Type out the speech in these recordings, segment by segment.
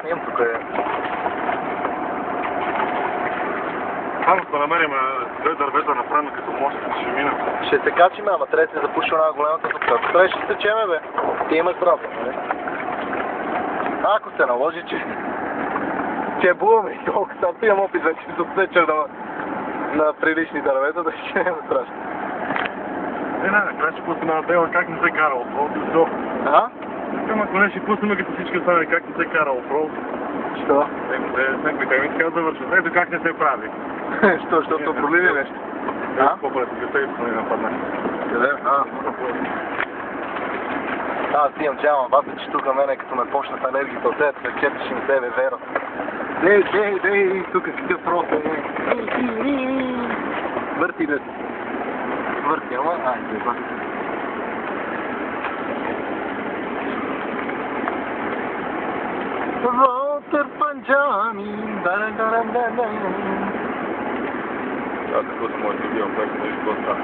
снимам тук е. Само да намерим две дървета направим като мост, ще минем. Ще се качим, ама трябва да се запуши една голямата дупка. Ако трябва ще стечеме, бе. Ти имаш право, нали? Ако се наложи, че буваме и толкова, сега имам опит вече да отсеча на прилични дървета, да ще не е страшно. Накрая ще пуснем една дела как не се кара офроуд. А? Към ако не ще пуснем като всички останали как не се кара офроуд. Що? Някой те ми така завършат. Ето как не се прави. Що? Защото проблеми нещо? А? По-пред, да се не нападнеш. Къде? Аз имам джама, бата, че тук мене като ме почнат алергията от тези, кепи ще ми себе вера. Дей, тук какъв рост е. Върти, бе. Върти, ама? Айде, бати. Вълтър панджами, дарам. Аз какво съм моят видео, което не изгласа.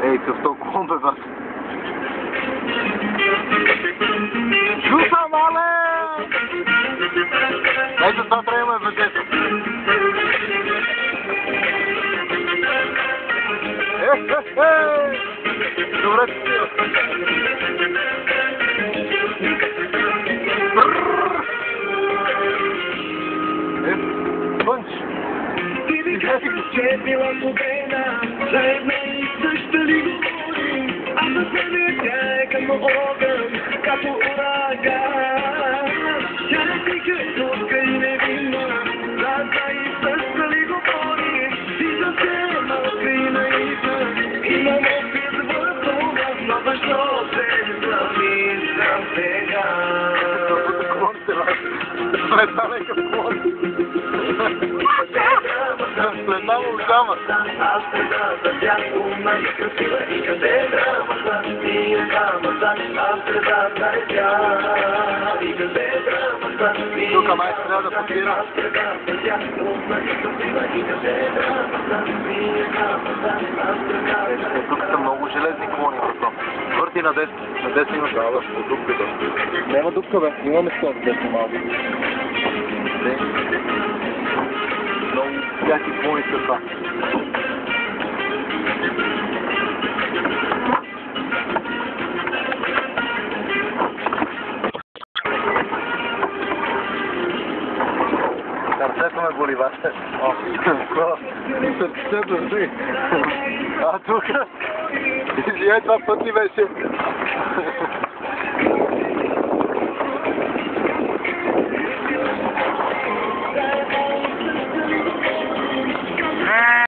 Ей, къв толкова бе, бат. Шуса, мале! Ето това трябва да ме ведето. Добре ти си. Пънч. Ти ми казах, че е била победа, за една и съща ли говорим, а за себе тя е към огън, като ураган. Тя не си като и невинна, за една и съща ли говорим, ти съвсем малка и наивна, имам опит в това, но защо се замислям сега? Следа нека клон. Следа му ужама. Аз ще да тя умна и красива и къде драмата, и е драмата, аз ще да тя и къде драмата. Тук май трябва да подбира. Аз ще да тя умна и красива и къде драмата, и е драмата, аз ще да. Тук са много железни клони. Върти на 10. На 10 имаш. Даваш по дупката. Няма дупка, бе. Има место за 10 малко. Много всяки клони са това. Сърцето ме боли, бате. Сърцето ме. А тук? Извиняй, това път ли беше?